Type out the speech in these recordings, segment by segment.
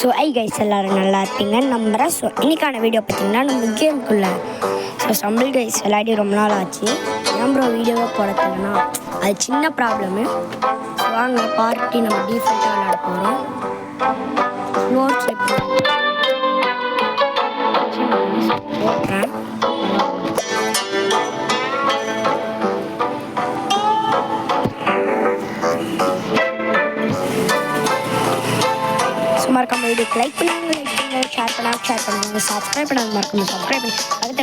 So guys எல்லோரும் நல்லா இருப்பீங்கன்னு நம்புகிறேன். ஸோ இன்றைக்கான வீடியோ பார்த்திங்கன்னா நம்ம கேமுக்குள்ள ஸ்டம்பிள் கைஸ் விளையாடி ரொம்ப நாள் ஆச்சு. ஏன் ப்ரோ வீடியோவை போடத்தில்லைன்னா அது சின்ன ப்ராப்ளமு. ஸோ வாங்க பார்ட்டி நம்ம டீஃபெல்ட்டாக விளையாட போகிறோம். ஃப்ளோர் ஸ்லிப் போடுறேன். மறக்காம வீடியோக்கு லைக் பண்ணுங்க, ஷேர் பண்ணுங்க, சப்ஸ்கிரைப் பண்ணாங்க மறக்காம சப்ஸ்கிரைப் பண்ணி அடுத்த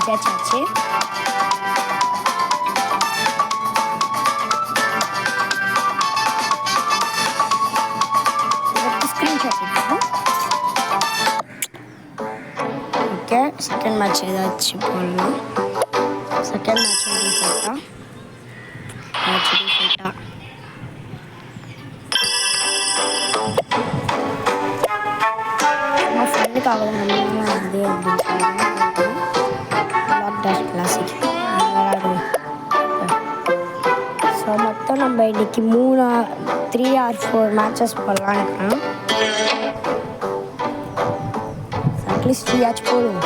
ஜெயிச்சாச்சு. ஸ்க்ரீன்ஷாட் எடுக்கணும். ஓகே, செகண்ட் மேட்ச் ஏதாச்சும் போடலாம். செகண்ட் மேட்ச் டிஃபெல்ட்டாக நம்ம ஃப்ரெண்டுக்காக நம்ம வந்து கிளாசிக் விளையாடுவோம். ஸோ மொத்தம் நம்ம இன்றைக்கி 3 or 4 மேட்சஸ் போடலான்னு இருக்கேன். அட்லீஸ்ட் 3 ஆச்சு போடுவோம்.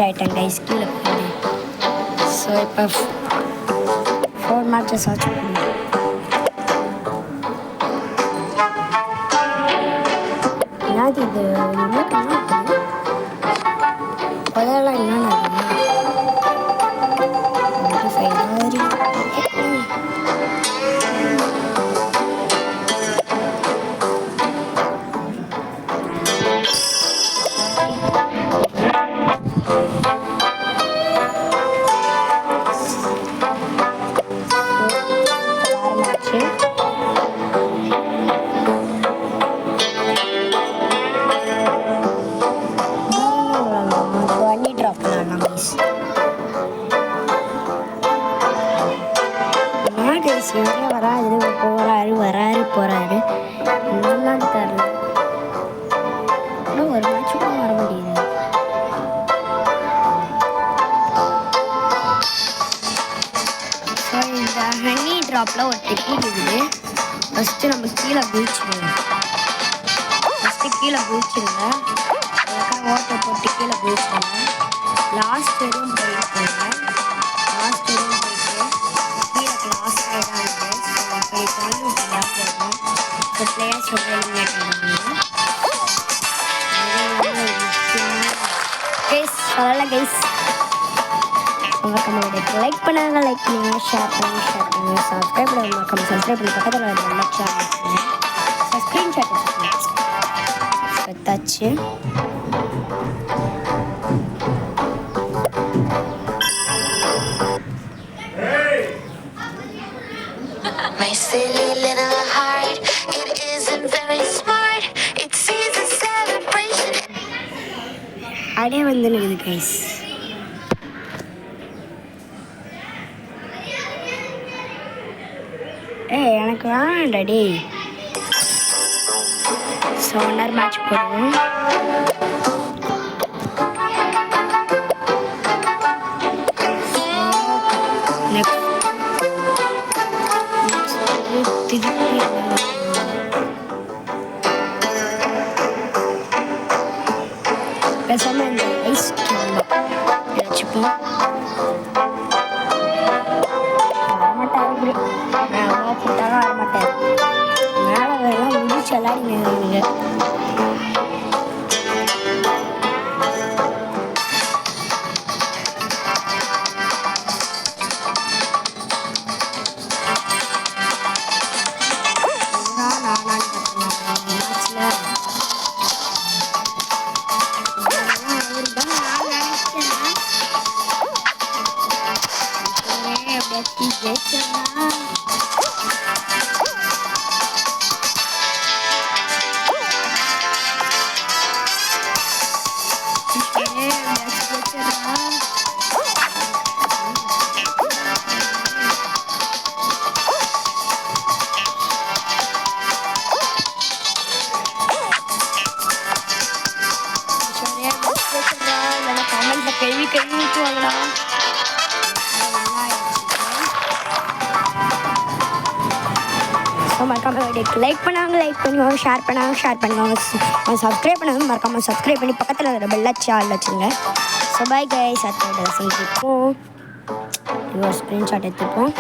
ஆகிட்டேன் கைஸ் கீழே போய். ஸோ இப்போ 4 மேட்சஸ் ஆச்சு. என்னது இது? அதெல்லாம் என்னென்ன போகிறாரு என்னன்னு தெரியல. ஒரு மேட்ச் கூட வர முடியுது. ஸோ இந்த ஹனி ட்ராப்பில் ஒரு டெக்னிக் இருக்குது. ஃபஸ்ட்டு நம்ம கீழே குதிச்சிடுவோம். அதுக்காக ஓட்டை போட்டு கீழே குதிச்சிடுங்க. லாஸ்ட் வரையும் போயிட்டு கீழே கிளாஸ் ஆகிடாது. ஸோ பிளேயர்ஸ் வந்து எலிமினேட் ஆகிடுவாங்க. சொல்லலை கைஸ். மறக்காம லைக் பண்ணுங்க, ஷேர் பண்ணுங்க, சப்ஸ்கிரைப் பண்ணி பக்கத்தில் நல்லா ஷேர் பண்ணுங்க. ஸ்க்ரீன்ஷாட் எடுத்தாச்சு. My silly little heart, it isn't very smart. அப்படியே வந்து நிற்குது கைஸ். எனக்கு வேணாம்டா டேய். ஸோ 1 hour மேட்ச் போடுவோம். திருப்பி பேசாமல் இந்த ஐஸ் வச்சுப்போம். வரமாட்டாரு நான் போட்டாலும் வரமாட்டார். மேலே எல்லாம் முடிச்சு விளாடிங்க. லைக் பண்ணாங்க, லைக் பண்ணுவாங்க, ஷேர் பண்ணுவாங்க, சப்ஸ்கிரைப் பண்ணாங்க, மறக்காமல் சப்ஸ்கிரைப் பண்ணி பக்கத்தில் இருக்கிற பெல் சால் வச்சுங்க. ஸோ பாய் கைஸ், அடுத்த செஞ்சுப்போம். இது ஒரு ஸ்க்ரீன்ஷாட் எடுத்துப்போம்.